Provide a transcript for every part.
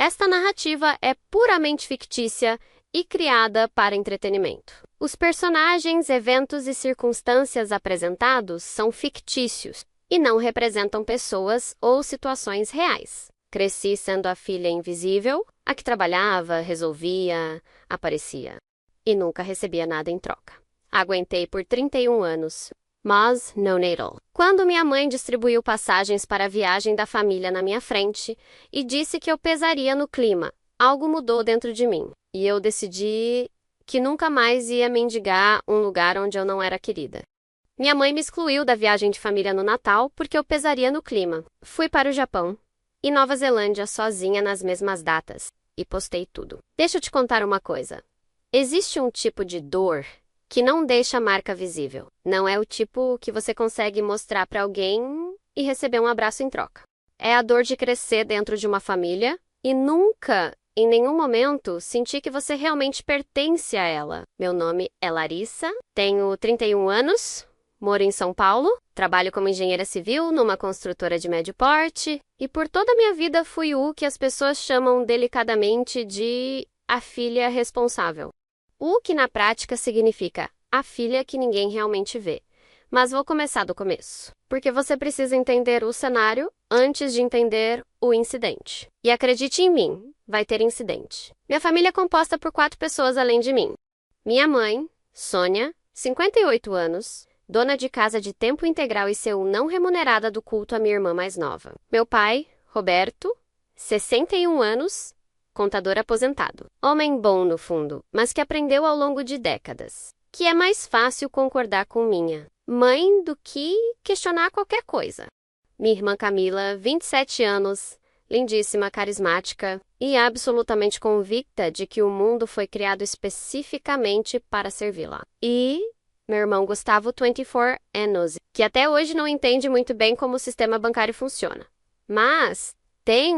Esta narrativa é puramente fictícia e criada para entretenimento. Os personagens, eventos e circunstâncias apresentados são fictícios e não representam pessoas ou situações reais. Cresci sendo a filha invisível, a que trabalhava, resolvia, aparecia. E nunca recebia nada em troca. Aguentei por 31 anos, mas no Natal. Quando minha mãe distribuiu passagens para a viagem da família na minha frente e disse que eu pesaria no clima, algo mudou dentro de mim. E eu decidi que nunca mais ia mendigar um lugar onde eu não era querida. Minha mãe me excluiu da viagem de família no Natal porque eu pesaria no clima. Fui para o Japão e Nova Zelândia sozinha nas mesmas datas e postei tudo. Deixa eu te contar uma coisa. Existe um tipo de dor que não deixa marca visível. Não é o tipo que você consegue mostrar para alguém e receber um abraço em troca. É a dor de crescer dentro de uma família e nunca, em nenhum momento, sentir que você realmente pertence a ela. Meu nome é Larissa, tenho 31 anos, moro em São Paulo, trabalho como engenheira civil numa construtora de médio porte e por toda a minha vida fui o que as pessoas chamam delicadamente de a filha responsável. O que na prática significa a filha que ninguém realmente vê. Mas vou começar do começo, porque você precisa entender o cenário antes de entender o incidente. E acredite em mim, vai ter incidente. Minha família é composta por 4 pessoas além de mim. Minha mãe, Sônia, 58 anos, dona de casa de tempo integral e CEO não remunerada do culto à minha irmã mais nova. Meu pai, Roberto, 61 anos, contador aposentado. Homem bom no fundo, mas que aprendeu ao longo de décadas. Que é mais fácil concordar com minha mãe do que questionar qualquer coisa. Minha irmã Camila, 27 anos, lindíssima, carismática e absolutamente convicta de que o mundo foi criado especificamente para servi-la. E meu irmão Gustavo, 24 anos, que até hoje não entende muito bem como o sistema bancário funciona. Mas tem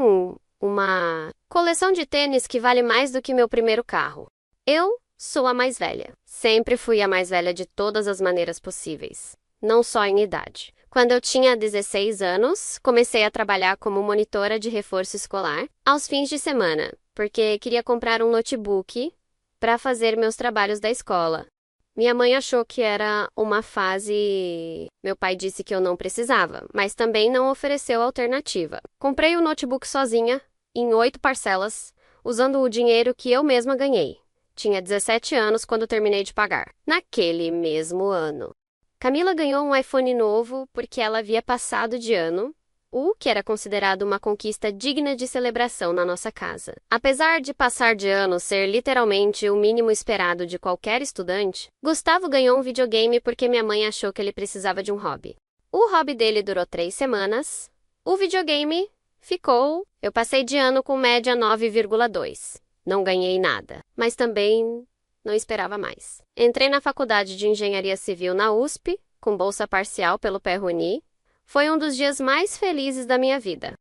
uma coleção de tênis que vale mais do que meu primeiro carro. Eu sou a mais velha. Sempre fui a mais velha de todas as maneiras possíveis, não só em idade. Quando eu tinha 16 anos, comecei a trabalhar como monitora de reforço escolar aos fins de semana, porque queria comprar um notebook para fazer meus trabalhos da escola. Minha mãe achou que era uma fase... Meu pai disse que eu não precisava, mas também não ofereceu alternativa. Comprei o notebook sozinha, em 8 parcelas, usando o dinheiro que eu mesma ganhei. Tinha 17 anos quando terminei de pagar. Naquele mesmo ano. Camila ganhou um iPhone novo porque ela havia passado de ano, o que era considerado uma conquista digna de celebração na nossa casa. Apesar de passar de ano ser literalmente o mínimo esperado de qualquer estudante, Gustavo ganhou um videogame porque minha mãe achou que ele precisava de um hobby. O hobby dele durou 3 semanas. O videogame ficou. Eu passei de ano com média 9,2. Não ganhei nada, mas também não esperava mais. Entrei na faculdade de engenharia civil na USP, com bolsa parcial pelo ProUni. Foi um dos dias mais felizes da minha vida.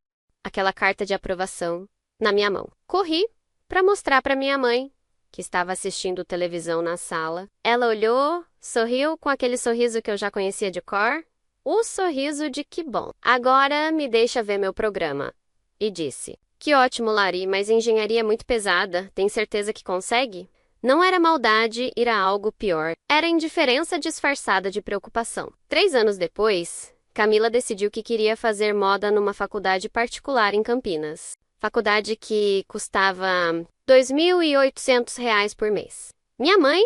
Aquela carta de aprovação na minha mão. Corri para mostrar para minha mãe, que estava assistindo televisão na sala. Ela olhou, sorriu com aquele sorriso que eu já conhecia de cor. O sorriso de que bom. Agora me deixa ver meu programa. E disse: que ótimo, Lari, mas engenharia é muito pesada. Tem certeza que consegue? Não era maldade ir a algo pior. Era indiferença disfarçada de preocupação. 3 anos depois, Camila decidiu que queria fazer moda numa faculdade particular em Campinas. Faculdade que custava R$ 2.800 por mês. Minha mãe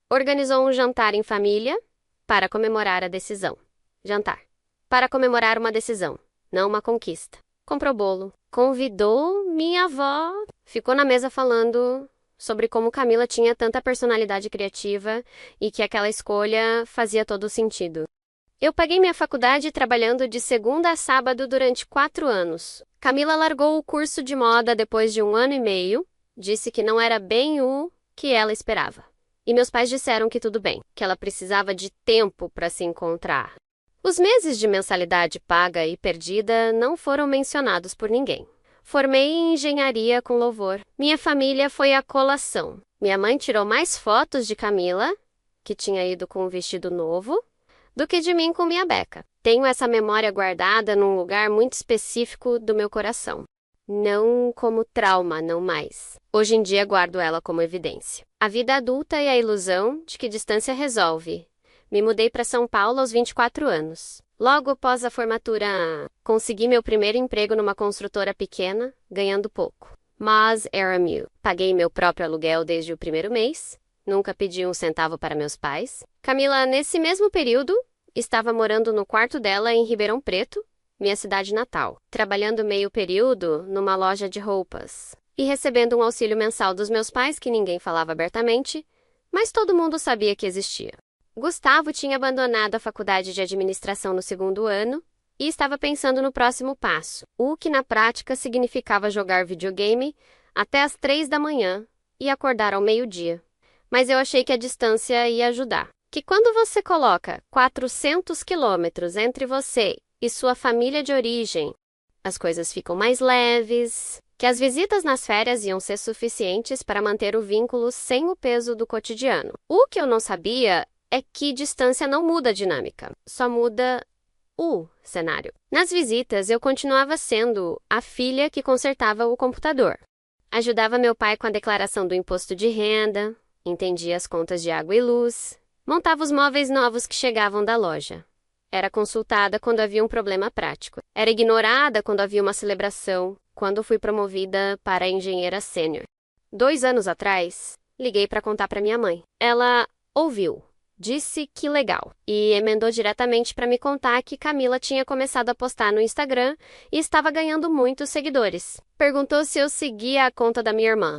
organizou um jantar em família para comemorar a decisão. Jantar. Para comemorar uma decisão, não uma conquista. Comprou bolo. Convidou minha avó. Ficou na mesa falando sobre como Camila tinha tanta personalidade criativa e que aquela escolha fazia todo sentido. Eu paguei minha faculdade trabalhando de segunda a sábado durante 4 anos. Camila largou o curso de moda depois de 1 ano e meio, disse que não era bem o que ela esperava. E meus pais disseram que tudo bem, que ela precisava de tempo para se encontrar. Os meses de mensalidade paga e perdida não foram mencionados por ninguém. Formei em engenharia com louvor. Minha família foi a colação. Minha mãe tirou mais fotos de Camila, que tinha ido com um vestido novo, do que de mim com minha beca. Tenho essa memória guardada num lugar muito específico do meu coração. Não como trauma, não mais. Hoje em dia guardo ela como evidência. A vida adulta e a ilusão de que distância resolve. Me mudei para São Paulo aos 24 anos. Logo após a formatura, consegui meu primeiro emprego numa construtora pequena, ganhando pouco. Mas era mil. Paguei meu próprio aluguel desde o primeiro mês. Nunca pedi um centavo para meus pais. Camila, nesse mesmo período, estava morando no quarto dela em Ribeirão Preto, minha cidade natal, trabalhando meio período numa loja de roupas e recebendo um auxílio mensal dos meus pais que ninguém falava abertamente, mas todo mundo sabia que existia. Gustavo tinha abandonado a faculdade de administração no segundo ano e estava pensando no próximo passo, o que na prática significava jogar videogame até às 3 da manhã e acordar ao meio-dia. Mas eu achei que a distância ia ajudar. Que quando você coloca 400 quilômetros entre você e sua família de origem, as coisas ficam mais leves, que as visitas nas férias iam ser suficientes para manter o vínculo sem o peso do cotidiano. O que eu não sabia é que distância não muda a dinâmica, só muda o cenário. Nas visitas, eu continuava sendo a filha que consertava o computador. Ajudava meu pai com a declaração do imposto de renda, entendia as contas de água e luz, montava os móveis novos que chegavam da loja. Era consultada quando havia um problema prático. Era ignorada quando havia uma celebração, quando fui promovida para engenheira sênior. 2 anos atrás, liguei para contar para minha mãe. Ela ouviu, disse que legal, e emendou diretamente para me contar que Camila tinha começado a postar no Instagram e estava ganhando muitos seguidores. Perguntou se eu seguia a conta da minha irmã.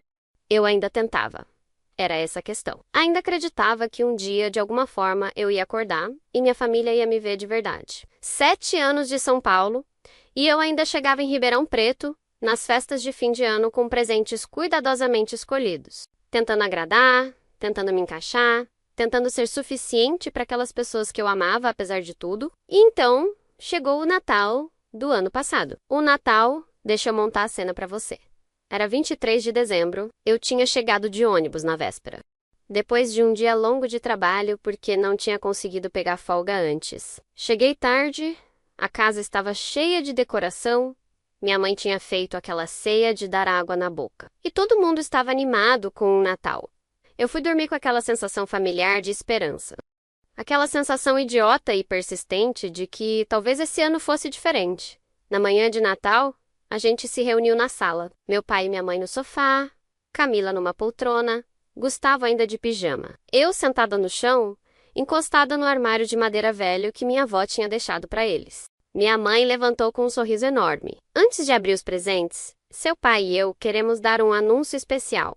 Eu ainda tentava. Era essa a questão. Ainda acreditava que um dia, de alguma forma, eu ia acordar e minha família ia me ver de verdade. 7 anos de São Paulo e eu ainda chegava em Ribeirão Preto, nas festas de fim de ano com presentes cuidadosamente escolhidos. Tentando agradar, tentando me encaixar, tentando ser suficiente para aquelas pessoas que eu amava, apesar de tudo. E então, chegou o Natal do ano passado. O Natal, deixa eu montar a cena para você. Era 23 de dezembro, eu tinha chegado de ônibus na véspera. Depois de um dia longo de trabalho, porque não tinha conseguido pegar folga antes. Cheguei tarde, a casa estava cheia de decoração, minha mãe tinha feito aquela ceia de dar água na boca. E todo mundo estava animado com o Natal. Eu fui dormir com aquela sensação familiar de esperança. Aquela sensação idiota e persistente de que talvez esse ano fosse diferente. Na manhã de Natal, a gente se reuniu na sala. Meu pai e minha mãe no sofá, Camila numa poltrona, Gustavo ainda de pijama. Eu sentada no chão, encostada no armário de madeira velho que minha avó tinha deixado para eles. Minha mãe levantou com um sorriso enorme. Antes de abrir os presentes, seu pai e eu queremos dar um anúncio especial.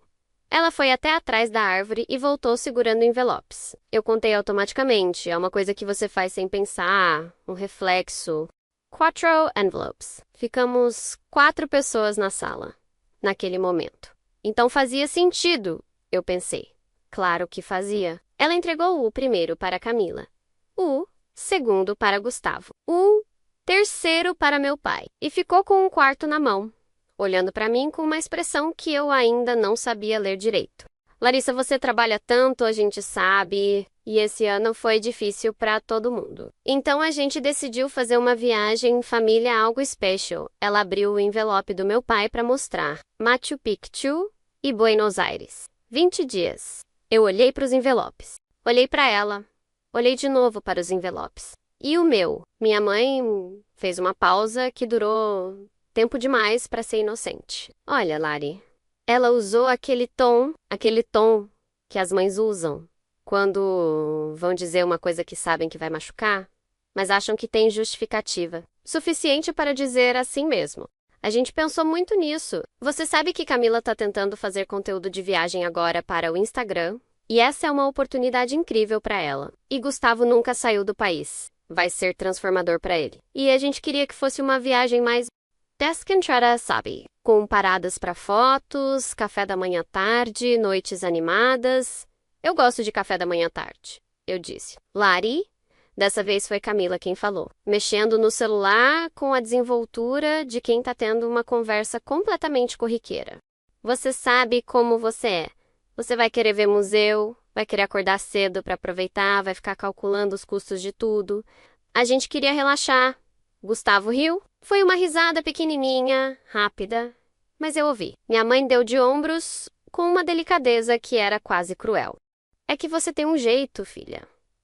Ela foi até atrás da árvore e voltou segurando envelopes. Eu contei automaticamente, é uma coisa que você faz sem pensar, um reflexo. 4 envelopes. Ficamos 4 pessoas na sala, naquele momento. Então fazia sentido, eu pensei. Claro que fazia. Ela entregou o primeiro para Camila, o segundo para Gustavo, o terceiro para meu pai, e ficou com um quarto na mão, olhando para mim com uma expressão que eu ainda não sabia ler direito. Larissa, você trabalha tanto, a gente sabe, e esse ano foi difícil para todo mundo. Então a gente decidiu fazer uma viagem em família algo special. Ela abriu o envelope do meu pai para mostrar Machu Picchu e Buenos Aires. 20 dias. Eu olhei para os envelopes. Olhei para ela. Olhei de novo para os envelopes. E o meu? Minha mãe fez uma pausa que durou tempo demais para ser inocente. Olha, Lari, ela usou aquele tom que as mães usam quando vão dizer uma coisa que sabem que vai machucar, mas acham que tem justificativa. Suficiente para dizer assim mesmo. A gente pensou muito nisso. Você sabe que Camila está tentando fazer conteúdo de viagem agora para o Instagram? E essa é uma oportunidade incrível para ela. E Gustavo nunca saiu do país. Vai ser transformador para ele. E a gente queria que fosse uma viagem mais descontraída, sabe? Com paradas para fotos, café da manhã à tarde, noites animadas. Eu gosto de café da manhã à tarde, eu disse. Lari? Dessa vez foi Camila quem falou, mexendo no celular com a desenvoltura de quem está tendo uma conversa completamente corriqueira. Você sabe como você é. Você vai querer ver museu, vai querer acordar cedo para aproveitar, vai ficar calculando os custos de tudo. A gente queria relaxar. Gustavo riu. Foi uma risada pequenininha, rápida, mas eu ouvi. Minha mãe deu de ombros com uma delicadeza que era quase cruel. É que você tem um jeito, filha.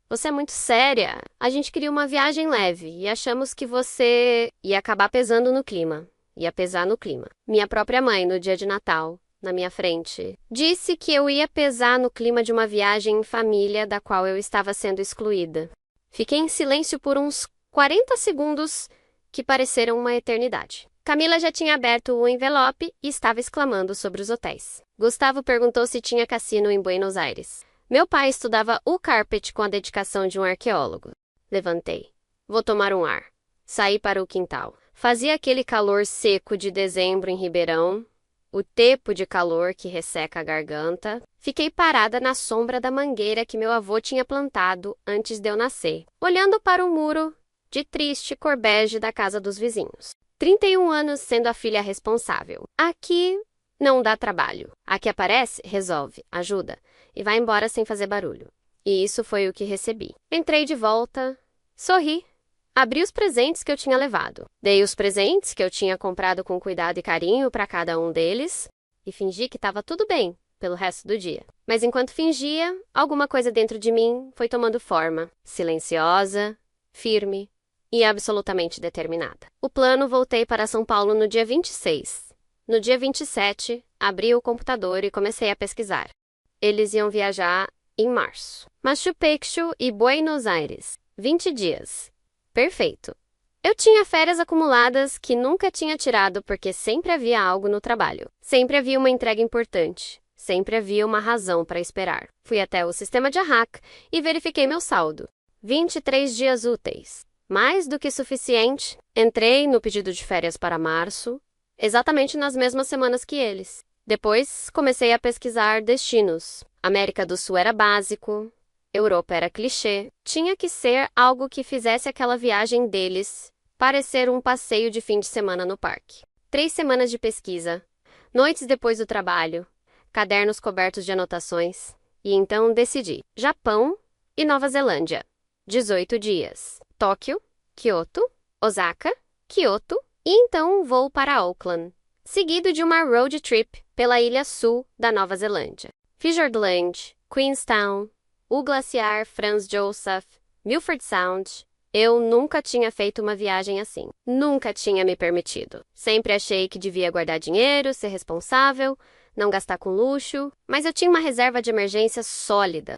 Você é muito séria. A gente queria uma viagem leve e achamos que você ia acabar pesando no clima. Ia pesar no clima. Minha própria mãe, no dia de Natal, na minha frente, disse que eu ia pesar no clima de uma viagem em família da qual eu estava sendo excluída. Fiquei em silêncio por uns 40 segundos que pareceram uma eternidade. Camila já tinha aberto o envelope e estava exclamando sobre os hotéis. Gustavo perguntou se tinha cassino em Buenos Aires. Meu pai estudava o carpet com a dedicação de um arqueólogo. Levantei. Vou tomar um ar. Saí para o quintal. Fazia aquele calor seco de dezembro em Ribeirão, o tepo de calor que resseca a garganta. Fiquei parada na sombra da mangueira que meu avô tinha plantado antes de eu nascer, olhando para o muro de triste cor bege da casa dos vizinhos. 31 anos sendo a filha responsável. Aqui não dá trabalho. Aqui aparece, resolve, ajuda e vai embora sem fazer barulho. E isso foi o que recebi. Entrei de volta, sorri, abri os presentes que eu tinha levado. Dei os presentes que eu tinha comprado com cuidado e carinho para cada um deles e fingi que estava tudo bem pelo resto do dia. Mas enquanto fingia, alguma coisa dentro de mim foi tomando forma, silenciosa, firme e absolutamente determinada. O plano: voltei para São Paulo no dia 26. No dia 27, abri o computador e comecei a pesquisar. Eles iam viajar em março. Machu Picchu e Buenos Aires. 20 dias. Perfeito. Eu tinha férias acumuladas que nunca tinha tirado porque sempre havia algo no trabalho. Sempre havia uma entrega importante. Sempre havia uma razão para esperar. Fui até o sistema de Arrac e verifiquei meu saldo. 23 dias úteis. Mais do que suficiente. Entrei no pedido de férias para março, exatamente nas mesmas semanas que eles. Depois, comecei a pesquisar destinos. América do Sul era básico, Europa era clichê. Tinha que ser algo que fizesse aquela viagem deles parecer um passeio de fim de semana no parque. 3 semanas de pesquisa, noites depois do trabalho, cadernos cobertos de anotações. E então decidi: Japão e Nova Zelândia. 18 dias. Tóquio, Kyoto, Osaka, Kyoto e então voo para Auckland, seguido de uma road trip pela ilha sul da Nova Zelândia. Fiordland, Queenstown, o glaciar Franz Josef, Milford Sound. Eu nunca tinha feito uma viagem assim. Nunca tinha me permitido. Sempre achei que devia guardar dinheiro, ser responsável, não gastar com luxo, mas eu tinha uma reserva de emergência sólida.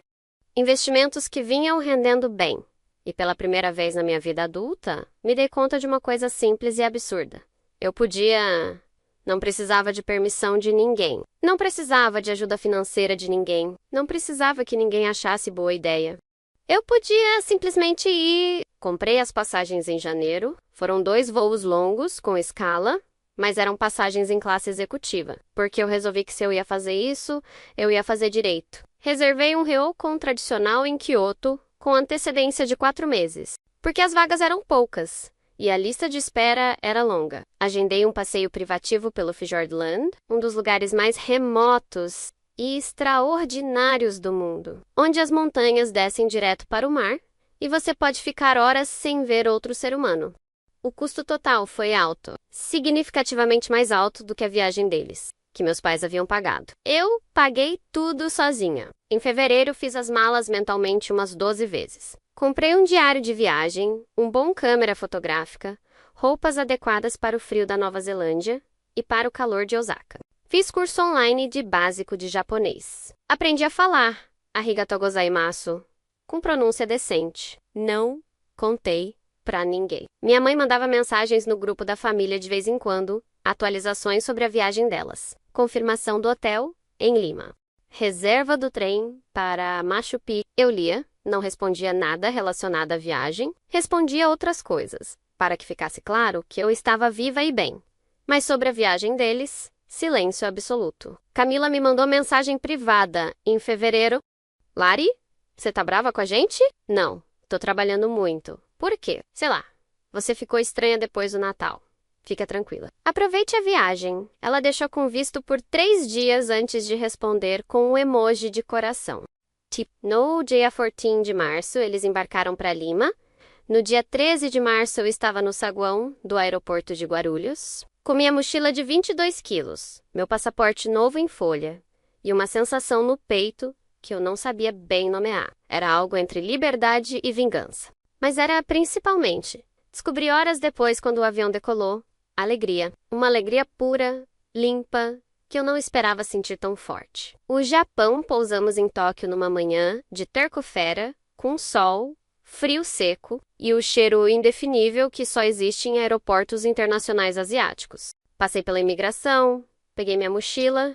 Investimentos que vinham rendendo bem. E pela primeira vez na minha vida adulta, me dei conta de uma coisa simples e absurda. Eu podia... Não precisava de permissão de ninguém. Não precisava de ajuda financeira de ninguém. Não precisava que ninguém achasse boa ideia. Eu podia simplesmente ir. Comprei as passagens em janeiro. Foram 2 voos longos, com escala, mas eram passagens em classe executiva, porque eu resolvi que se eu ia fazer isso, eu ia fazer direito. Reservei um ryokon tradicional em Kyoto, com antecedência de 4 meses, porque as vagas eram poucas. E a lista de espera era longa. Agendei um passeio privativo pelo Fiordland, um dos lugares mais remotos e extraordinários do mundo, onde as montanhas descem direto para o mar e você pode ficar horas sem ver outro ser humano. O custo total foi alto, significativamente mais alto do que a viagem deles, que meus pais haviam pagado. Eu paguei tudo sozinha. Em fevereiro, fiz as malas mentalmente umas 12 vezes. Comprei um diário de viagem, um bom câmera fotográfica, roupas adequadas para o frio da Nova Zelândia e para o calor de Osaka. Fiz curso online de básico de japonês. Aprendi a falar arigatou gozaimasu com pronúncia decente. Não contei pra ninguém. Minha mãe mandava mensagens no grupo da família de vez em quando, atualizações sobre a viagem delas. Confirmação do hotel em Lima. Reserva do trem para Machu Picchu. Eu lia. Não respondia nada relacionado à viagem, respondia outras coisas, para que ficasse claro que eu estava viva e bem. Mas sobre a viagem deles, silêncio absoluto. Camila me mandou mensagem privada em fevereiro. Lari, você tá brava com a gente? Não, tô trabalhando muito. Por quê? Sei lá, você ficou estranha depois do Natal. Fica tranquila. Aproveite a viagem. Ela deixou com visto por 3 dias antes de responder com um emoji de coração. No dia 14 de março, eles embarcaram para Lima. No dia 13 de março, eu estava no saguão do aeroporto de Guarulhos. Com minha mochila de 22 quilos, meu passaporte novo em folha e uma sensação no peito que eu não sabia bem nomear. Era algo entre liberdade e vingança. Mas era principalmente, descobri horas depois quando o avião decolou, alegria. Uma alegria pura, limpa, que eu não esperava sentir tão forte. O Japão, pousamos em Tóquio numa manhã de terça-feira, com sol, frio seco e o cheiro indefinível que só existe em aeroportos internacionais asiáticos. Passei pela imigração, peguei minha mochila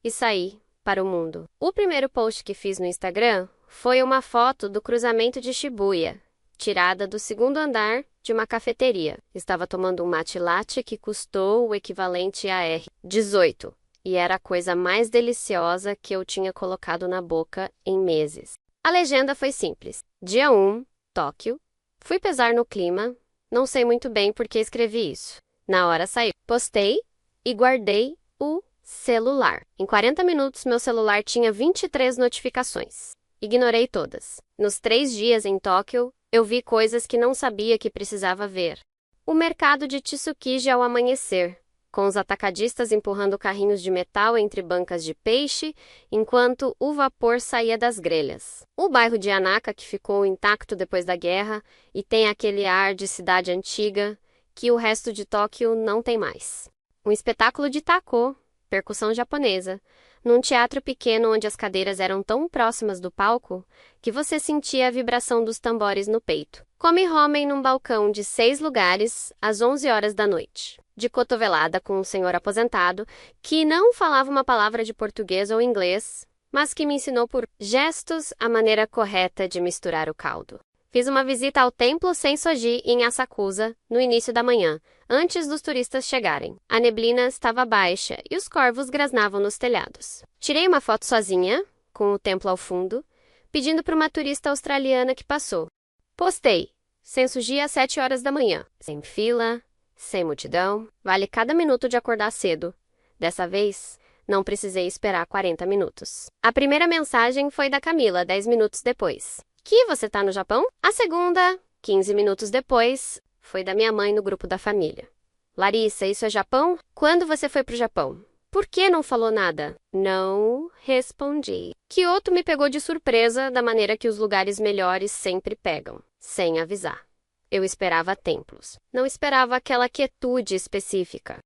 e saí para o mundo. O primeiro post que fiz no Instagram foi uma foto do cruzamento de Shibuya, tirada do segundo andar de uma cafeteria. Estava tomando um mate latte que custou o equivalente a R$18 e era a coisa mais deliciosa que eu tinha colocado na boca em meses. A legenda foi simples. Dia 1, Tóquio. Fui pesar no clima. Não sei muito bem por que escrevi isso. Na hora saiu. Postei e guardei o celular. Em 40 minutos, meu celular tinha 23 notificações. Ignorei todas. Nos 3 dias em Tóquio, eu vi coisas que não sabia que precisava ver. O mercado de Tsukiji ao amanhecer, com os atacadistas empurrando carrinhos de metal entre bancas de peixe, enquanto o vapor saía das grelhas. O bairro de Hanaka, que ficou intacto depois da guerra e tem aquele ar de cidade antiga que o resto de Tóquio não tem mais. Um espetáculo de taiko, percussão japonesa, num teatro pequeno onde as cadeiras eram tão próximas do palco que você sentia a vibração dos tambores no peito. Come homem num balcão de 6 lugares às 11 horas da noite. De cotovelada com um senhor aposentado que não falava uma palavra de português ou inglês, mas que me ensinou por gestos a maneira correta de misturar o caldo. Fiz uma visita ao Templo Sensoji em Asakusa no início da manhã, antes dos turistas chegarem. A neblina estava baixa e os corvos grasnavam nos telhados. Tirei uma foto sozinha, com o templo ao fundo, pedindo para uma turista australiana que passou. Postei. Sensoji às 7 horas da manhã. Sem fila, sem multidão. Vale cada minuto de acordar cedo. Dessa vez, não precisei esperar 40 minutos. A primeira mensagem foi da Camila, 10 minutos depois. Que você tá no Japão? A segunda, 15 minutos depois, foi da minha mãe no grupo da família. Larissa, isso é Japão? Quando você foi pro Japão? Por que não falou nada? Não respondi. Kyoto me pegou de surpresa da maneira que os lugares melhores sempre pegam, sem avisar. Eu esperava templos. Não esperava aquela quietude específica.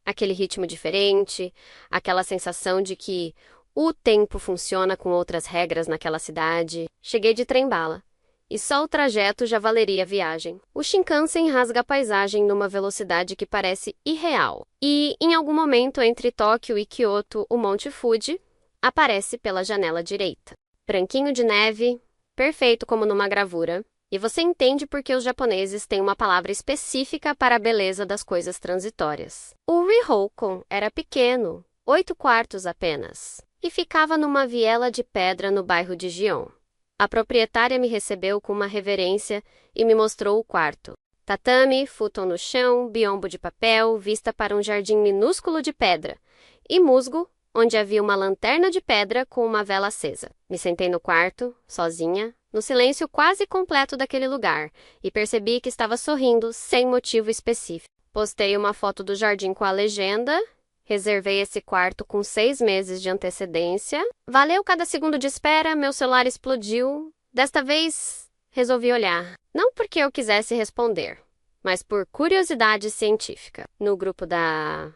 Aquele ritmo diferente, aquela sensação de que o tempo funciona com outras regras naquela cidade. Cheguei de trem-bala. E só o trajeto já valeria a viagem. O Shinkansen rasga a paisagem numa velocidade que parece irreal. E, em algum momento entre Tóquio e Kyoto, o Monte Fuji aparece pela janela direita. Branquinho de neve, perfeito como numa gravura. E você entende por que os japoneses têm uma palavra específica para a beleza das coisas transitórias. O Ryhoukon era pequeno, 8 quartos apenas, e ficava numa viela de pedra no bairro de Gion. A proprietária me recebeu com uma reverência e me mostrou o quarto. Tatame, futon no chão, biombo de papel, vista para um jardim minúsculo de pedra, e musgo, onde havia uma lanterna de pedra com uma vela acesa. Me sentei no quarto, sozinha, no silêncio quase completo daquele lugar, e percebi que estava sorrindo sem motivo específico. Postei uma foto do jardim com a legenda: reservei esse quarto com 6 meses de antecedência. Valeu cada segundo de espera, meu celular explodiu. Desta vez, resolvi olhar. Não porque eu quisesse responder, mas por curiosidade científica. No grupo da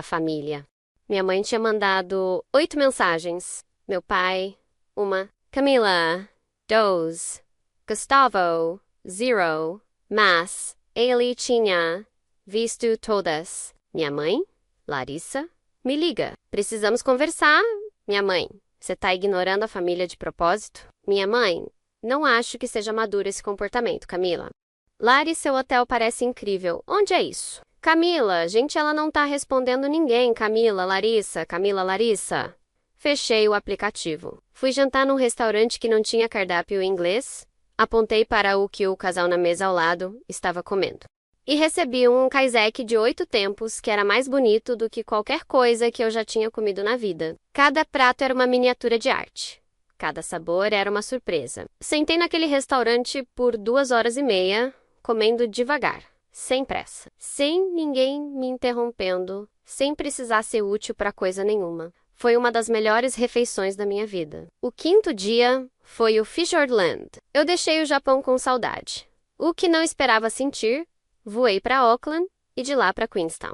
família. Minha mãe tinha mandado 8 mensagens. Meu pai, uma. Camila, 2. Gustavo, 0. Mas, ele tinha visto todas. Minha mãe, Larissa, me liga. Precisamos conversar. Minha mãe, você tá ignorando a família de propósito? Minha mãe, não acho que seja maduro esse comportamento, Camila. Lari, seu hotel parece incrível. Onde é isso? Camila, gente, ela não tá respondendo ninguém. Camila, Larissa, Camila, Larissa. Fechei o aplicativo. Fui jantar num restaurante que não tinha cardápio em inglês. Apontei para o que o casal na mesa ao lado estava comendo. E recebi um kaiseki de 8 tempos, que era mais bonito do que qualquer coisa que eu já tinha comido na vida. Cada prato era uma miniatura de arte. Cada sabor era uma surpresa. Sentei naquele restaurante por 2 horas e meia, comendo devagar, sem pressa, sem ninguém me interrompendo, sem precisar ser útil para coisa nenhuma. Foi uma das melhores refeições da minha vida. O quinto dia foi o Fjordland. Eu deixei o Japão com saudade. O que não esperava sentir, voei para Auckland e de lá para Queenstown.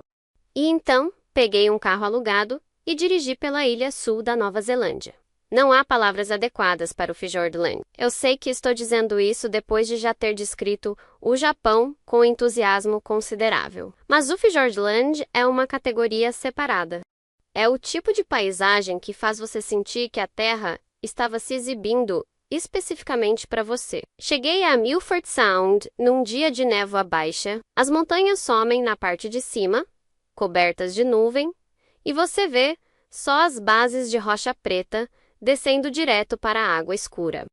E então, peguei um carro alugado e dirigi pela ilha sul da Nova Zelândia. Não há palavras adequadas para o Fjordland. Eu sei que estou dizendo isso depois de já ter descrito o Japão com entusiasmo considerável. Mas o Fjordland é uma categoria separada. É o tipo de paisagem que faz você sentir que a Terra estava se exibindo especificamente para você. Cheguei a Milford Sound num dia de névoa baixa, as montanhas somem na parte de cima, cobertas de nuvem, e você vê só as bases de rocha preta descendo direto para a água escura.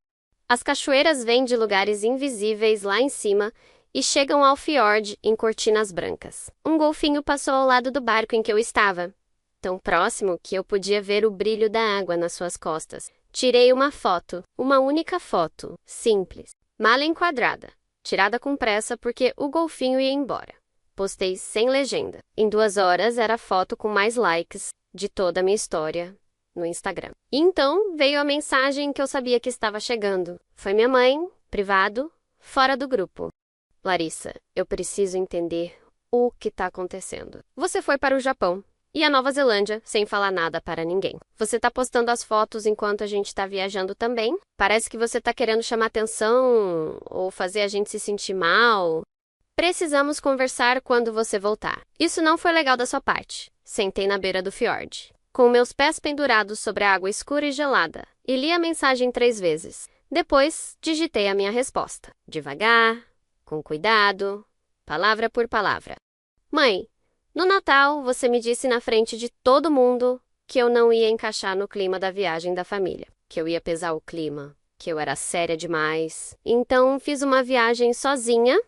As cachoeiras vêm de lugares invisíveis lá em cima e chegam ao fiord em cortinas brancas. Um golfinho passou ao lado do barco em que eu estava, tão próximo que eu podia ver o brilho da água nas suas costas. Tirei uma foto, uma única foto, simples, mal enquadrada, tirada com pressa porque o golfinho ia embora. Postei sem legenda. Em 2 horas era a foto com mais likes de toda a minha história no Instagram. E então veio a mensagem que eu sabia que estava chegando. Foi minha mãe, privado, fora do grupo. Larissa, eu preciso entender o que está acontecendo. Você foi para o Japão e a Nova Zelândia sem falar nada para ninguém. Você está postando as fotos enquanto a gente está viajando também? Parece que você está querendo chamar atenção ou fazer a gente se sentir mal. Precisamos conversar quando você voltar. Isso não foi legal da sua parte. Sentei na beira do fiord, com meus pés pendurados sobre a água escura e gelada, e li a mensagem 3 vezes. Depois, digitei a minha resposta. Devagar, com cuidado, palavra por palavra. Mãe, no Natal, você me disse na frente de todo mundo que eu não ia encaixar no clima da viagem da família, que eu ia pesar o clima, que eu era séria demais. Então, fiz uma viagem sozinha,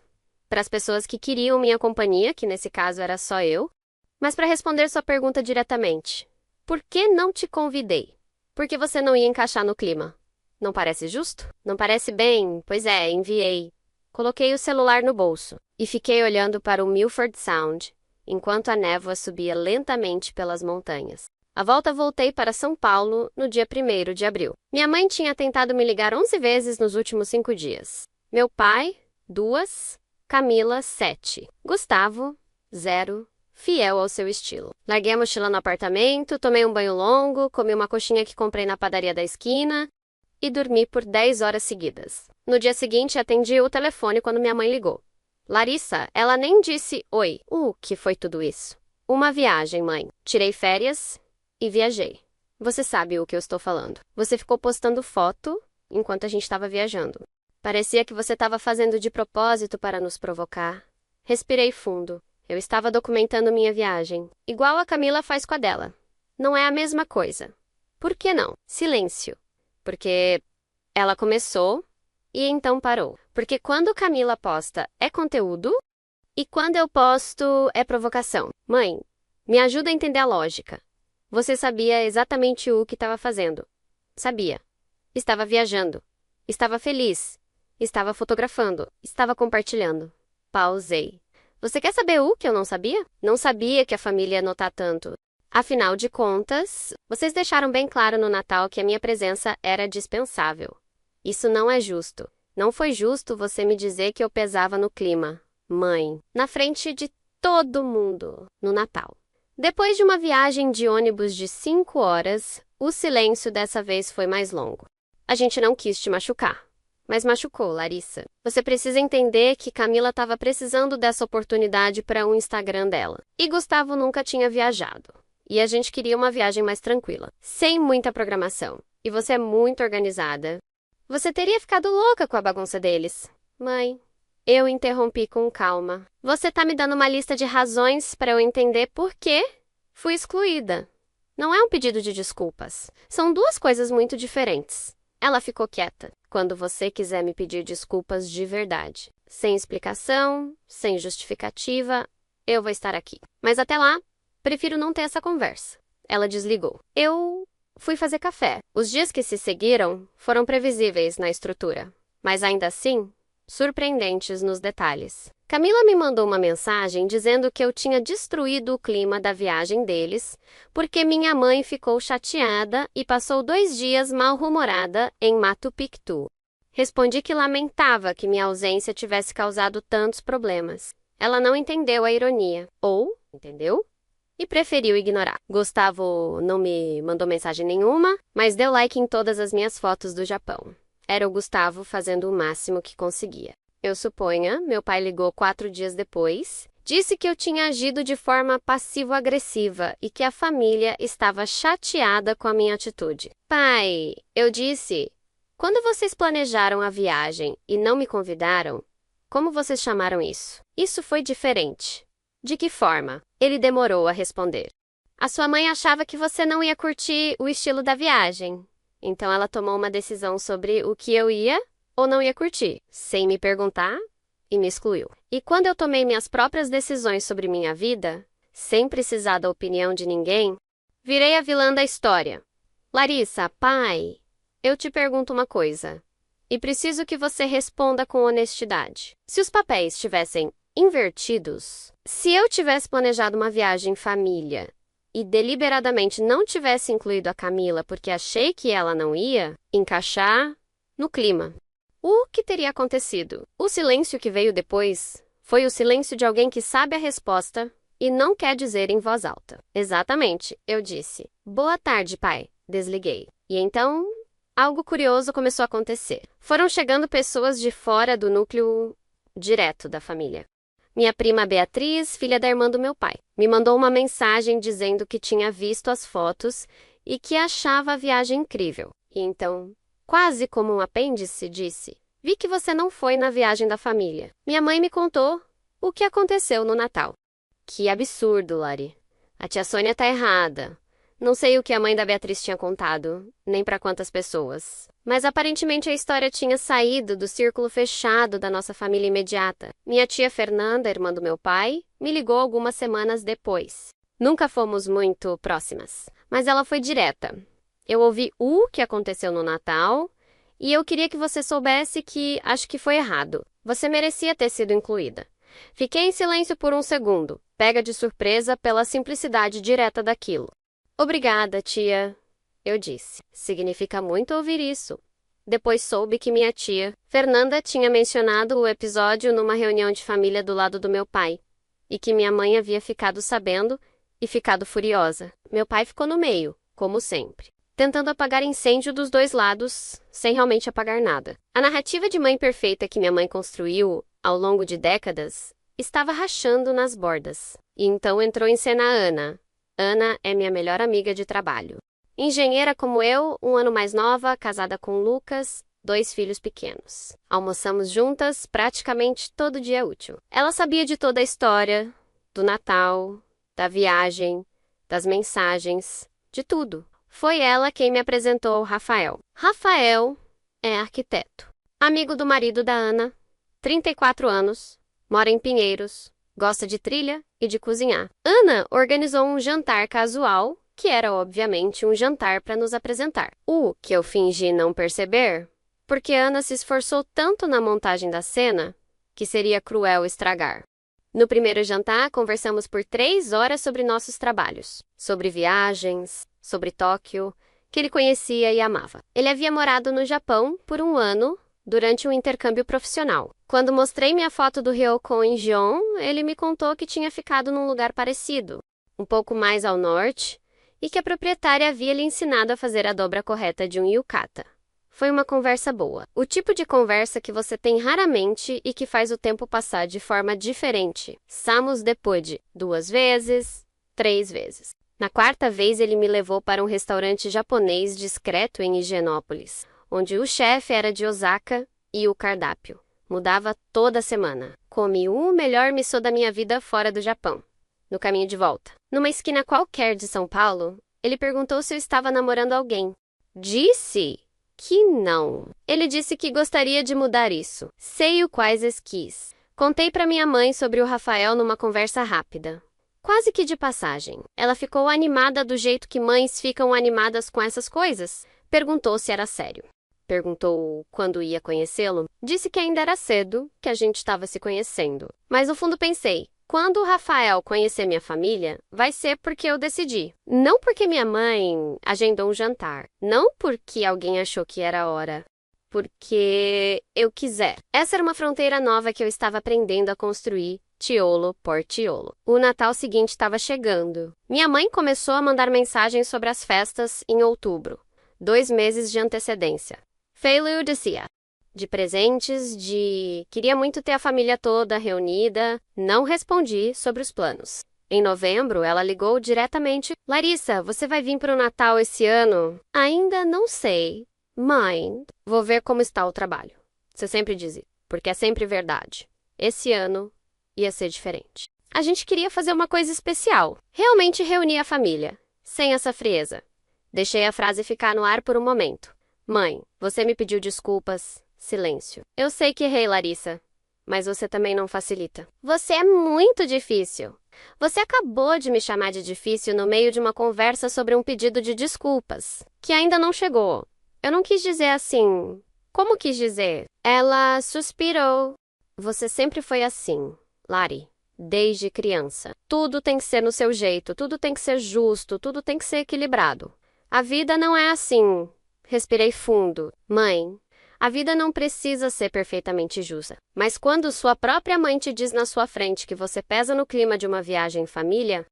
para as pessoas que queriam minha companhia, que nesse caso era só eu. Mas para responder sua pergunta diretamente, por que não te convidei? Porque você não ia encaixar no clima. Não parece justo? Não parece bem? Pois é, enviei. Coloquei o celular no bolso e fiquei olhando para o Milford Sound, enquanto a névoa subia lentamente pelas montanhas. À volta voltei para São Paulo no dia 1º de abril. Minha mãe tinha tentado me ligar 11 vezes nos últimos 5 dias. Meu pai, 2. Camila, 7. Gustavo, 0. Fiel ao seu estilo. Larguei a mochila no apartamento, tomei um banho longo, comi uma coxinha que comprei na padaria da esquina e dormi por 10 horas seguidas. No dia seguinte, atendi o telefone quando minha mãe ligou. Larissa, ela nem disse oi. O que foi tudo isso? Uma viagem, mãe. Tirei férias e viajei. Você sabe o que eu estou falando. Você ficou postando foto enquanto a gente estava viajando. Parecia que você estava fazendo de propósito para nos provocar. Respirei fundo. Eu estava documentando minha viagem, igual a Camila faz com a dela. Não é a mesma coisa. Por que não? Silêncio. Porque ela começou e então parou. Porque quando Camila posta é conteúdo e quando eu posto é provocação. Mãe, me ajuda a entender a lógica. Você sabia exatamente o que estava fazendo. Sabia. Estava viajando. Estava feliz. Estava fotografando. Estava compartilhando. Pausei. Você quer saber o que eu não sabia? Não sabia que a família ia notar tanto. Afinal de contas, vocês deixaram bem claro no Natal que a minha presença era dispensável. Isso não é justo. Não foi justo você me dizer que eu pesava no clima, mãe, na frente de todo mundo, no Natal. Depois de uma viagem de ônibus de 5 horas, o silêncio dessa vez foi mais longo. A gente não quis te machucar. Mas machucou, Larissa. Você precisa entender que Camila estava precisando dessa oportunidade para um Instagram dela. E Gustavo nunca tinha viajado. E a gente queria uma viagem mais tranquila, sem muita programação. E você é muito organizada. Você teria ficado louca com a bagunça deles. Mãe, eu interrompi com calma. Você tá me dando uma lista de razões para eu entender por que fui excluída. Não é um pedido de desculpas. São 2 coisas muito diferentes. Ela ficou quieta. Quando você quiser me pedir desculpas de verdade, sem explicação, sem justificativa, eu vou estar aqui. Mas até lá, prefiro não ter essa conversa. Ela desligou. Eu fui fazer café. Os dias que se seguiram foram previsíveis na estrutura. Mas ainda assim, surpreendentes nos detalhes. Camila me mandou uma mensagem dizendo que eu tinha destruído o clima da viagem deles, porque minha mãe ficou chateada e passou 2 dias mal-humorada em Machu Picchu. Respondi que lamentava que minha ausência tivesse causado tantos problemas. Ela não entendeu a ironia, ou entendeu? E preferiu ignorar. Gustavo não me mandou mensagem nenhuma, mas deu like em todas as minhas fotos do Japão. Era o Gustavo fazendo o máximo que conseguia. Eu suponha, meu pai ligou 4 dias depois, disse que eu tinha agido de forma passivo-agressiva e que a família estava chateada com a minha atitude. Pai, eu disse, quando vocês planejaram a viagem e não me convidaram, como vocês chamaram isso? Isso foi diferente. De que forma? Ele demorou a responder. A sua mãe achava que você não ia curtir o estilo da viagem. Então ela tomou uma decisão sobre o que eu ia ou não ia curtir, sem me perguntar, e me excluiu. E quando eu tomei minhas próprias decisões sobre minha vida, sem precisar da opinião de ninguém, virei a vilã da história. Larissa, pai, eu te pergunto uma coisa, e preciso que você responda com honestidade. Se os papéis estivessem invertidos, se eu tivesse planejado uma viagem em família e deliberadamente não tivesse incluído a Camila porque achei que ela não ia encaixar no clima, o que teria acontecido? O silêncio que veio depois foi o silêncio de alguém que sabe a resposta e não quer dizer em voz alta. Exatamente, eu disse. Boa tarde, pai. Desliguei. E então, algo curioso começou a acontecer. Foram chegando pessoas de fora do núcleo direto da família. Minha prima Beatriz, filha da irmã do meu pai, me mandou uma mensagem dizendo que tinha visto as fotos e que achava a viagem incrível. E então, quase como um apêndice, disse: vi que você não foi na viagem da família. Minha mãe me contou o que aconteceu no Natal. Que absurdo, Lari. A tia Sônia tá errada. Não sei o que a mãe da Beatriz tinha contado, nem para quantas pessoas. Mas aparentemente a história tinha saído do círculo fechado da nossa família imediata. Minha tia Fernanda, irmã do meu pai, me ligou algumas semanas depois. Nunca fomos muito próximas, mas ela foi direta. Eu ouvi o que aconteceu no Natal e eu queria que você soubesse que acho que foi errado. Você merecia ter sido incluída. Fiquei em silêncio por um segundo, pega de surpresa pela simplicidade direta daquilo. Obrigada, tia, eu disse. Significa muito ouvir isso. Depois soube que minha tia, Fernanda, tinha mencionado o episódio numa reunião de família do lado do meu pai, e que minha mãe havia ficado sabendo e ficado furiosa. Meu pai ficou no meio, como sempre, tentando apagar incêndio dos dois lados, sem realmente apagar nada. A narrativa de mãe perfeita que minha mãe construiu, ao longo de décadas, estava rachando nas bordas. E então entrou em cena a Ana. Ana é minha melhor amiga de trabalho. Engenheira como eu, 1 ano mais nova, casada com Lucas, 2 filhos pequenos. Almoçamos juntas praticamente todo dia útil. Ela sabia de toda a história, do Natal, da viagem, das mensagens, de tudo. Foi ela quem me apresentou ao Rafael. Rafael é arquiteto. Amigo do marido da Ana, 34 anos, mora em Pinheiros, gosta de trilha e de cozinhar. Ana organizou um jantar casual, que era obviamente um jantar para nos apresentar. O que eu fingi não perceber, porque Ana se esforçou tanto na montagem da cena, que seria cruel estragar. No primeiro jantar, conversamos por 3 horas sobre nossos trabalhos, sobre viagens, sobre Tóquio, que ele conhecia e amava. Ele havia morado no Japão por 1 ano, durante um intercâmbio profissional. Quando mostrei minha foto do Ryokon em Gion, ele me contou que tinha ficado num lugar parecido, um pouco mais ao norte, e que a proprietária havia lhe ensinado a fazer a dobra correta de um yukata. Foi uma conversa boa. O tipo de conversa que você tem raramente e que faz o tempo passar de forma diferente. Samus depois 2 vezes, 3 vezes. Na 4ª vez ele me levou para um restaurante japonês discreto em Higienópolis, onde o chefe era de Osaka e o cardápio mudava toda semana. Comi o melhor miso da minha vida fora do Japão, no caminho de volta. Numa esquina qualquer de São Paulo, ele perguntou se eu estava namorando alguém. Disse que não. Ele disse que gostaria de mudar isso. Sei o quais esquis. Contei para minha mãe sobre o Rafael numa conversa rápida. Quase que de passagem. Ela ficou animada do jeito que mães ficam animadas com essas coisas. Perguntou se era sério. Perguntou quando ia conhecê-lo. Disse que ainda era cedo, que a gente estava se conhecendo. Mas no fundo pensei, quando o Rafael conhecer minha família, vai ser porque eu decidi. Não porque minha mãe agendou um jantar. Não porque alguém achou que era hora. Porque eu quiser. Essa era uma fronteira nova que eu estava aprendendo a construir, tiolo por tiolo. O Natal seguinte estava chegando. Minha mãe começou a mandar mensagens sobre as festas em outubro, 2 meses de antecedência. Feilu dizia, de presentes, queria muito ter a família toda reunida. Não respondi sobre os planos. Em novembro, ela ligou diretamente. Larissa, você vai vir para o Natal esse ano? Ainda não sei. Mãe, vou ver como está o trabalho. Você sempre diz isso, porque é sempre verdade. Esse ano ia ser diferente. A gente queria fazer uma coisa especial. Realmente reunir a família, sem essa frieza. Deixei a frase ficar no ar por um momento. Mãe, você me pediu desculpas. Silêncio. Eu sei que errei, Larissa, mas você também não facilita. Você é muito difícil. Você acabou de me chamar de difícil no meio de uma conversa sobre um pedido de desculpas, que ainda não chegou. Eu não quis dizer assim. Como quis dizer? Ela suspirou. Você sempre foi assim, Lari, desde criança. Tudo tem que ser no seu jeito, tudo tem que ser justo, tudo tem que ser equilibrado. A vida não é assim. Respirei fundo. Mãe, a vida não precisa ser perfeitamente justa. Mas quando sua própria mãe te diz na sua frente que você pesa no clima de uma viagem em família,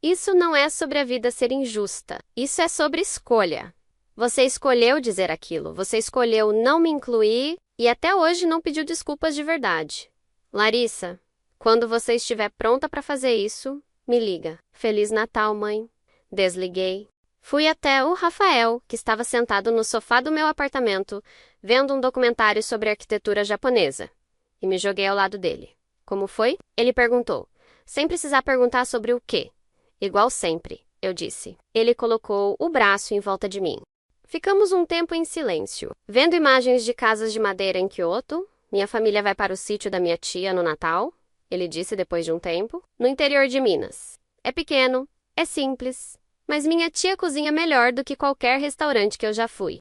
isso não é sobre a vida ser injusta. Isso é sobre escolha. Você escolheu dizer aquilo, você escolheu não me incluir e até hoje não pediu desculpas de verdade. Larissa, quando você estiver pronta para fazer isso, me liga. Feliz Natal, mãe. Desliguei. Fui até o Rafael, que estava sentado no sofá do meu apartamento, vendo um documentário sobre arquitetura japonesa, e me joguei ao lado dele. Como foi? Ele perguntou, sem precisar perguntar sobre o quê. Igual sempre, eu disse. Ele colocou o braço em volta de mim. Ficamos um tempo em silêncio, vendo imagens de casas de madeira em Kyoto. Minha família vai para o sítio da minha tia no Natal, ele disse depois de um tempo, no interior de Minas. É pequeno, é simples, mas minha tia cozinha melhor do que qualquer restaurante que eu já fui.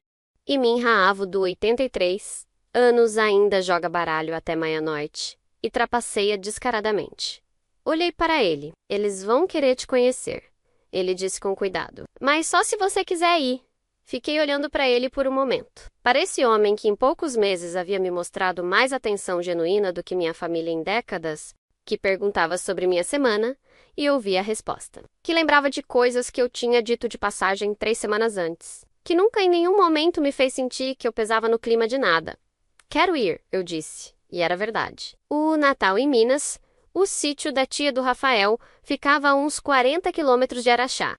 E Minha Avo, do 83 anos, ainda joga baralho até meia-noite e trapaceia descaradamente. Olhei para ele. Eles vão querer te conhecer, ele disse com cuidado. Mas só se você quiser ir. Fiquei olhando para ele por um momento. Para esse homem que em poucos meses havia me mostrado mais atenção genuína do que minha família em décadas, que perguntava sobre minha semana e ouvia a resposta. Que lembrava de coisas que eu tinha dito de passagem 3 semanas antes. Que nunca em nenhum momento me fez sentir que eu pesava no clima de nada. Quero ir, eu disse. E era verdade. O Natal em Minas, o sítio da tia do Rafael, ficava a uns 40 quilômetros de Araxá.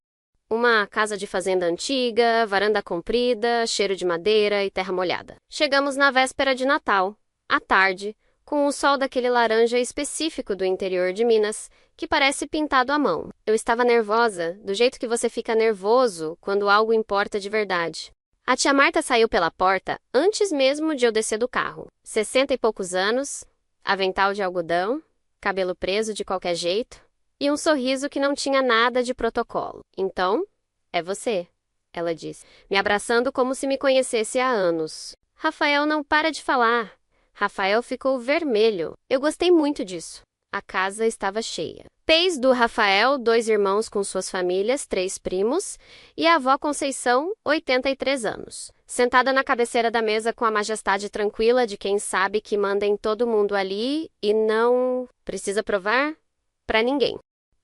Uma casa de fazenda antiga, varanda comprida, cheiro de madeira e terra molhada. Chegamos na véspera de Natal, à tarde, com o sol daquele laranja específico do interior de Minas, que parece pintado à mão. Eu estava nervosa, do jeito que você fica nervoso quando algo importa de verdade. A tia Marta saiu pela porta antes mesmo de eu descer do carro. 60 e poucos anos, avental de algodão, cabelo preso de qualquer jeito, e um sorriso que não tinha nada de protocolo. Então, é você, ela disse, me abraçando como se me conhecesse há anos. Rafael não para de falar. Rafael ficou vermelho. Eu gostei muito disso. A casa estava cheia. Pais do Rafael, 2 irmãos com suas famílias, 3 primos, e a avó Conceição, 83 anos. Sentada na cabeceira da mesa com a majestade tranquila de quem sabe que manda em todo mundo ali e não precisa provar para ninguém.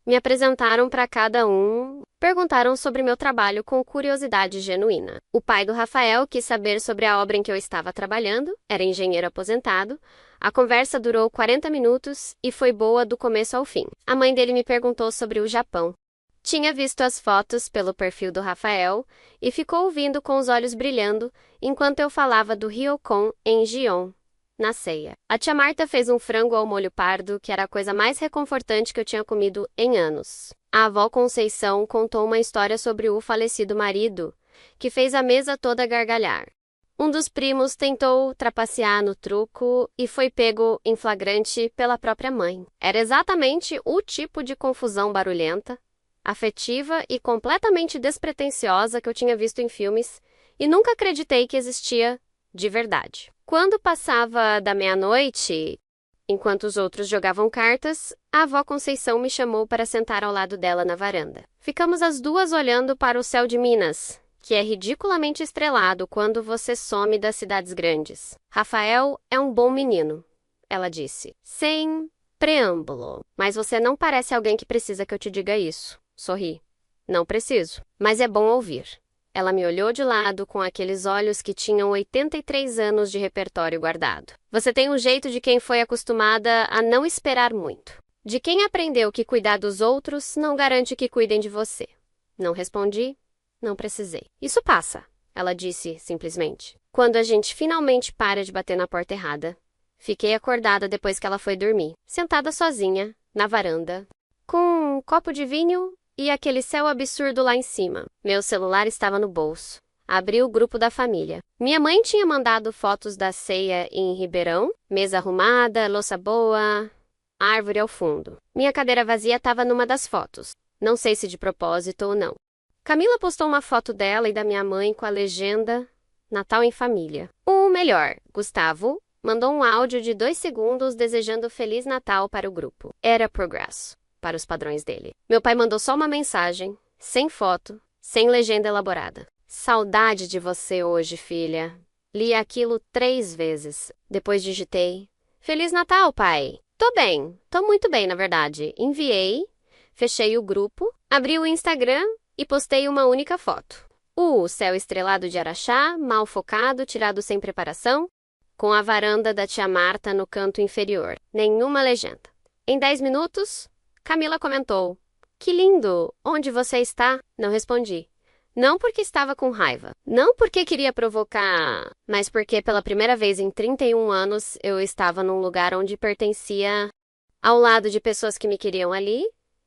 Me apresentaram para cada um, perguntaram sobre meu trabalho com curiosidade genuína. O pai do Rafael quis saber sobre a obra em que eu estava trabalhando, era engenheiro aposentado. A conversa durou 40 minutos e foi boa do começo ao fim. A mãe dele me perguntou sobre o Japão. Tinha visto as fotos pelo perfil do Rafael e ficou ouvindo com os olhos brilhando enquanto eu falava do Ryokon em Gion, na ceia. A tia Marta fez um frango ao molho pardo, que era a coisa mais reconfortante que eu tinha comido em anos. A avó Conceição contou uma história sobre o falecido marido, que fez a mesa toda gargalhar. Um dos primos tentou trapacear no truco e foi pego em flagrante pela própria mãe. Era exatamente o tipo de confusão barulhenta, afetiva e completamente despretensiosa que eu tinha visto em filmes e nunca acreditei que existia de verdade. Quando passava da meia-noite, enquanto os outros jogavam cartas, a avó Conceição me chamou para sentar ao lado dela na varanda. Ficamos as duas olhando para o céu de Minas, que é ridiculamente estrelado quando você some das cidades grandes. Rafael é um bom menino, ela disse, sem preâmbulo. Mas você não parece alguém que precisa que eu te diga isso. Sorri. Não preciso, mas é bom ouvir. Ela me olhou de lado com aqueles olhos que tinham 83 anos de repertório guardado. Você tem um jeito de quem foi acostumada a não esperar muito. De quem aprendeu que cuidar dos outros não garante que cuidem de você. Não respondi, não precisei. Isso passa, ela disse simplesmente. Quando a gente finalmente para de bater na porta errada. Fiquei acordada depois que ela foi dormir, sentada sozinha, na varanda, com um copo de vinho e aquele céu absurdo lá em cima. Meu celular estava no bolso. Abri o grupo da família. Minha mãe tinha mandado fotos da ceia em Ribeirão, mesa arrumada, louça boa, árvore ao fundo. Minha cadeira vazia estava numa das fotos. Não sei se de propósito ou não. Camila postou uma foto dela e da minha mãe com a legenda Natal em Família. O melhor, Gustavo mandou um áudio de 2 segundos desejando Feliz Natal para o grupo. Era progresso, para os padrões dele. Meu pai mandou só uma mensagem, sem foto, sem legenda elaborada. Saudade de você hoje, filha. Li aquilo 3 vezes. Depois digitei. Feliz Natal, pai. Tô bem. Tô muito bem, na verdade. Enviei, fechei o grupo, abri o Instagram e postei uma única foto. O céu estrelado de Araxá, mal focado, tirado sem preparação, com a varanda da tia Marta no canto inferior. Nenhuma legenda. Em 10 minutos, Camila comentou. Que lindo! Onde você está? Não respondi. Não porque estava com raiva. Não porque queria provocar, mas porque pela primeira vez em 31 anos eu estava num lugar onde pertencia ao lado de pessoas que me queriam ali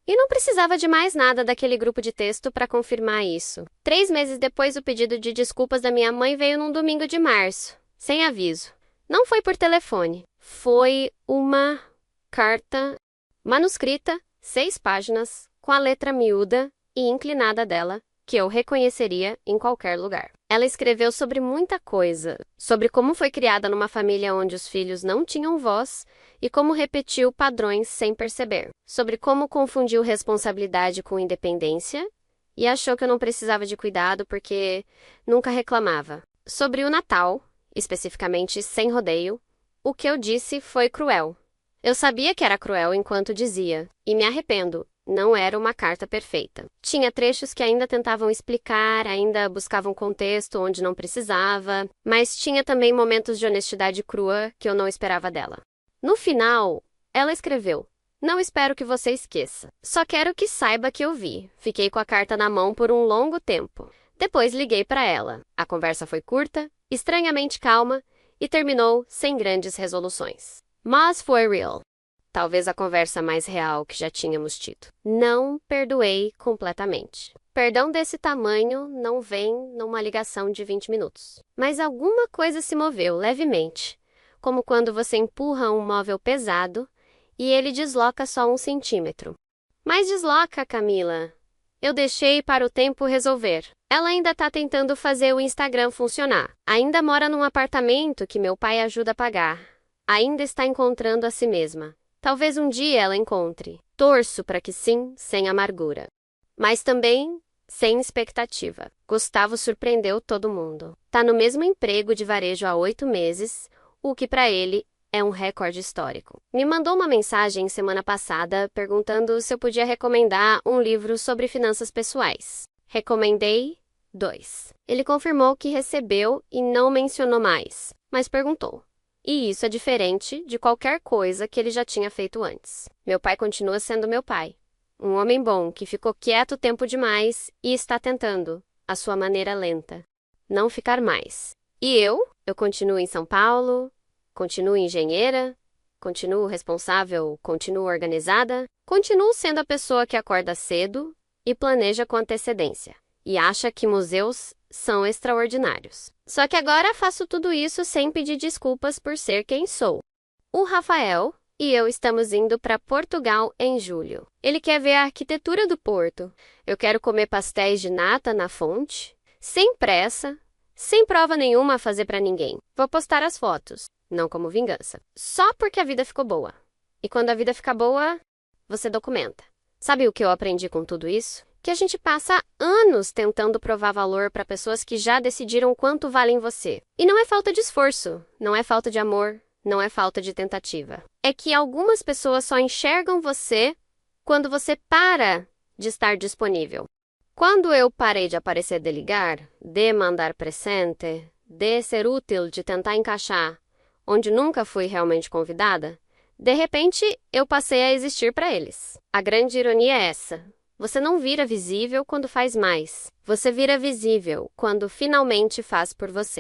e não precisava de mais nada daquele grupo de texto para confirmar isso. 3 meses depois, o pedido de desculpas da minha mãe veio num domingo de março, sem aviso. Não foi por telefone. Foi uma carta manuscrita, 6 páginas, com a letra miúda e inclinada dela, que eu reconheceria em qualquer lugar. Ela escreveu sobre muita coisa, sobre como foi criada numa família onde os filhos não tinham voz e como repetiu padrões sem perceber, sobre como confundiu responsabilidade com independência e achou que eu não precisava de cuidado porque nunca reclamava, sobre o Natal, especificamente sem rodeio, o que eu disse foi cruel. Eu sabia que era cruel enquanto dizia, e me arrependo. Não era uma carta perfeita. Tinha trechos que ainda tentavam explicar, ainda buscavam contexto onde não precisava, mas tinha também momentos de honestidade crua que eu não esperava dela. No final, ela escreveu: Não espero que você esqueça. Só quero que saiba que eu vi. Fiquei com a carta na mão por um longo tempo. Depois liguei para ela. A conversa foi curta, estranhamente calma e terminou sem grandes resoluções. Mas foi real. Talvez a conversa mais real que já tínhamos tido. Não perdoei completamente. Perdão desse tamanho não vem numa ligação de 20 minutos. Mas alguma coisa se moveu levemente, como quando você empurra um móvel pesado e ele desloca só 1 centímetro. Mas desloca, Camila. Eu deixei para o tempo resolver. Ela ainda está tentando fazer o Instagram funcionar. Ainda mora num apartamento que meu pai ajuda a pagar. Ainda está encontrando a si mesma. Talvez um dia ela encontre. Torço para que sim, sem amargura. Mas também sem expectativa. Gustavo surpreendeu todo mundo. Tá no mesmo emprego de varejo há 8 meses, o que para ele é um recorde histórico. Me mandou uma mensagem semana passada perguntando se eu podia recomendar um livro sobre finanças pessoais. Recomendei 2. Ele confirmou que recebeu e não mencionou mais, mas perguntou. E isso é diferente de qualquer coisa que ele já tinha feito antes. Meu pai continua sendo meu pai. Um homem bom que ficou quieto tempo demais e está tentando, à sua maneira lenta, não ficar mais. E eu continuo em São Paulo, continuo engenheira, continuo responsável, continuo organizada, continuo sendo a pessoa que acorda cedo e planeja com antecedência. E acha que museus são extraordinários. Só que agora faço tudo isso sem pedir desculpas por ser quem sou. O Rafael e eu estamos indo para Portugal em julho. Ele quer ver a arquitetura do Porto. Eu quero comer pastéis de nata na fonte, sem pressa, sem prova nenhuma a fazer pra ninguém. Vou postar as fotos, não como vingança. Só porque a vida ficou boa. E quando a vida fica boa, você documenta. Sabe o que eu aprendi com tudo isso? Que a gente passa anos tentando provar valor para pessoas que já decidiram quanto valem você. E não é falta de esforço, não é falta de amor, não é falta de tentativa. É que algumas pessoas só enxergam você quando você para de estar disponível. Quando eu parei de aparecer de ligar, de mandar presente, de ser útil, de tentar encaixar, onde nunca fui realmente convidada, de repente eu passei a existir para eles. A grande ironia é essa. Você não vira visível quando faz mais. Você vira visível quando finalmente faz por você.